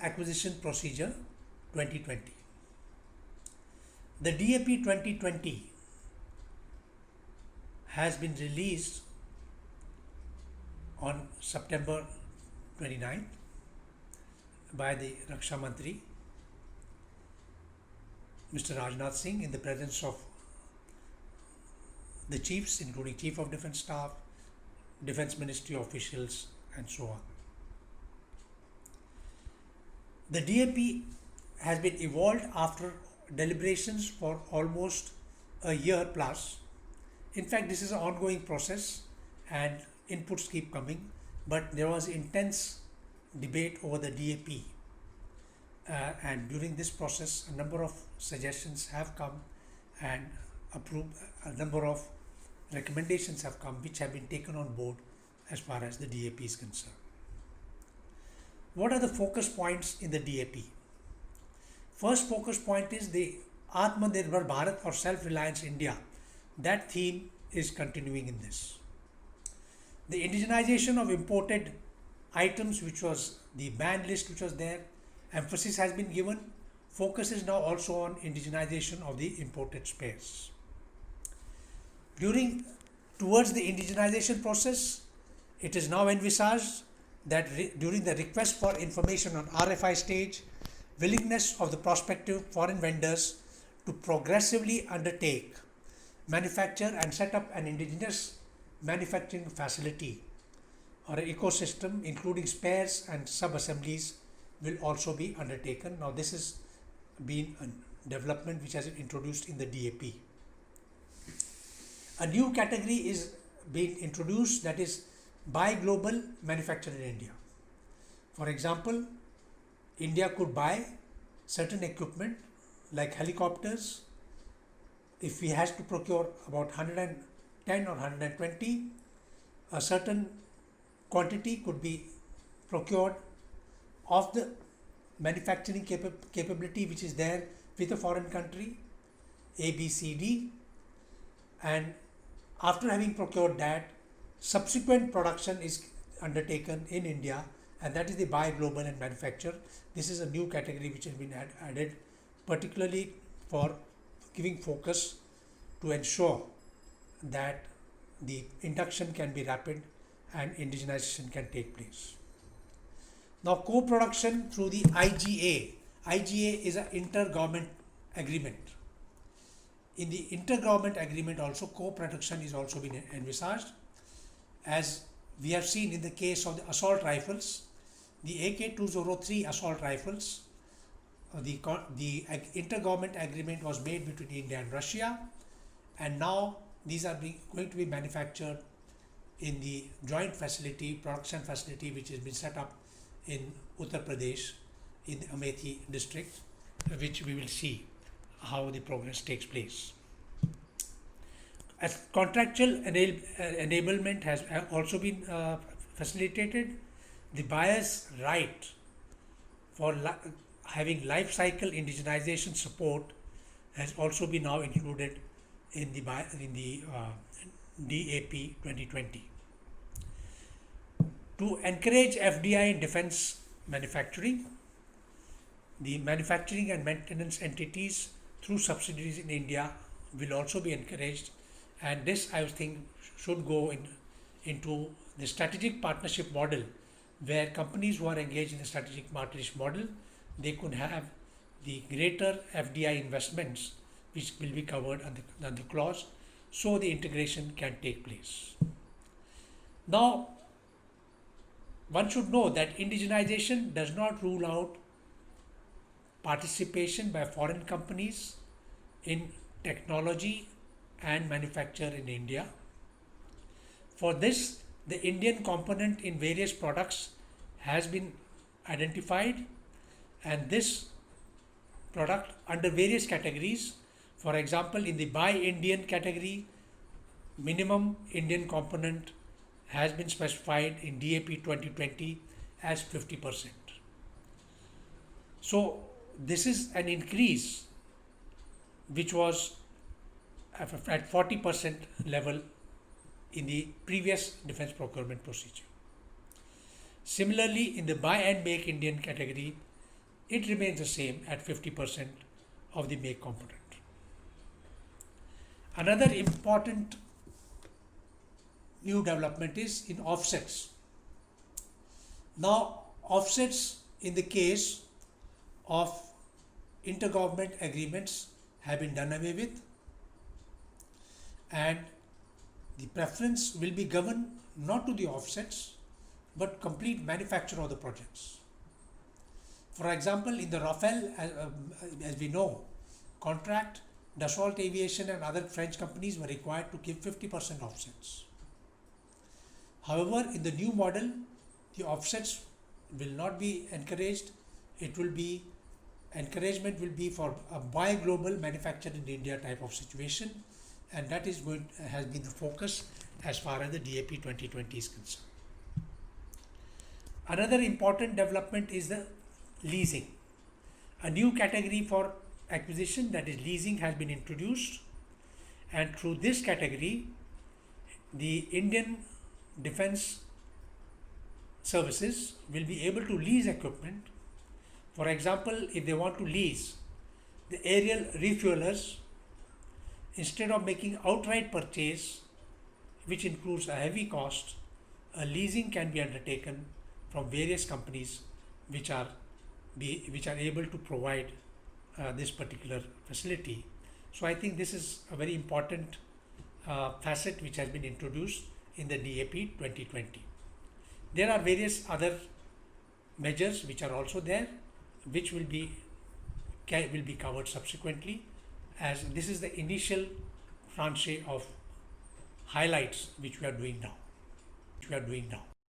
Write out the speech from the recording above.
Acquisition Procedure 2020. The DAP 2020 has been released on September 29th by the Raksha Mantri, Mr. Rajnath Singh, in the presence of the chiefs, including Chief of Defence Staff, Defence Ministry officials, and so on. The DAP has been evolved after deliberations for almost a year plus. In fact, this is an ongoing process and inputs keep coming, but there was intense debate over the DAP. And during this process, a number of suggestions have come and approved, a number of recommendations have come which have been taken on board as far as the DAP is concerned. What are the focus points in the DAP? First focus point is the Atmanirbhar Bharat or Self-Reliance India. That theme is continuing in this. The indigenization of imported items, which was the ban list which was there, emphasis has been given. Focus is now also on indigenization of the imported spares. Towards the indigenization process, it is now envisaged that during the request for information on RFI stage, willingness of the prospective foreign vendors to progressively undertake, manufacture and set up an indigenous manufacturing facility or an ecosystem including spares and sub-assemblies will also be undertaken. Now this has been a development which has been introduced in the DAP. A new category is being introduced, that is buy global, manufacture in India. For example, India could buy certain equipment like helicopters. If we has to procure about 110 or 120, a certain quantity could be procured of the manufacturing capability which is there with a foreign country, A, B, C, D, and after having procured that, subsequent production is undertaken in India, and that is the buy global and manufacture. This is a new category which has been added particularly for giving focus to ensure that the induction can be rapid and indigenization can take place. Now co-production through the IGA. IGA is an inter-government agreement. In the inter-government agreement also co-production is also been envisaged. As we have seen in the case of the assault rifles, the AK-203 assault rifles, the inter-government agreement was made between India and Russia, and now these are going to be manufactured in the joint facility, production facility which has been set up in Uttar Pradesh in the Amethi district, which we will see how the progress takes place. As contractual enablement has also been facilitated, the buyer's right for having life cycle indigenization support has also been now included in the DAP 2020. To encourage FDI in defense manufacturing, the manufacturing and maintenance entities through subsidiaries in India will also be encouraged, and this I think should go into the strategic partnership model, where companies who are engaged in the strategic partnership model, they could have the greater FDI investments which will be covered under the clause, so the integration can take place. Now one should know that indigenization does not rule out participation by foreign companies in technology and manufacture in India. For this, the Indian component in various products has been identified, and this product under various categories, for example in the buy Indian category, minimum Indian component has been specified in DAP 2020 as 50%. So this is an increase which was at 40% level in the previous defense procurement procedure. Similarly, in the buy and make Indian category, it remains the same at 50% of the make component. Another important new development is in offsets. Now, offsets in the case of intergovernment agreements have been done away with, and the preference will be governed not to the offsets but complete manufacture of the projects. For example, in the Rafale, as we know, contract, Dassault Aviation and other French companies were required to give 50% offsets. However, in the new model, the offsets will not be encouraged. It will be encouragement will be for a buy global, manufacture in India type of situation, and that is has been the focus as far as the DAP 2020 is concerned. Another important development is the leasing. A new category for acquisition, that is leasing, has been introduced, and through this category the Indian Defence Services will be able to lease equipment. For example, if they want to lease the aerial refuelers, instead of making outright purchase, which includes a heavy cost, a leasing can be undertaken from various companies which are able to provide this particular facility. So I think this is a very important facet which has been introduced in the DAP 2020. There are various other measures which are also there, which will be covered subsequently, as this is the initial tranche of highlights which we are doing now.